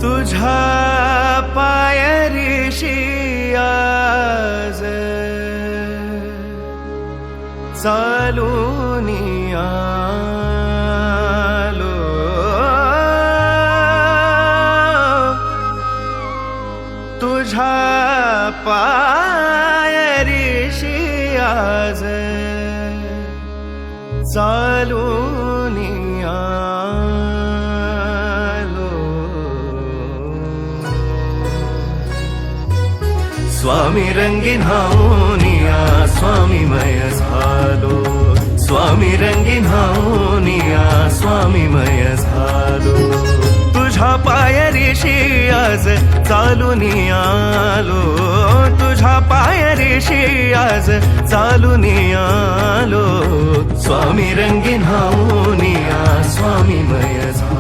तुझ्या पायरीशी आज चालून आलो, तुझ्या पायरीशी आज चालून आलो. स्वामी रंगीन हाऊनिया स्वामीमय झालो, स्वामी रंगीन हाऊनिया स्वामीमय झालो. तुझ्या पायरीशी आज चालून आलो, तुझ्या पायरीशी आज चालून आलो. स्वामी रंगीन हाऊनिया स्वामीमय झालो.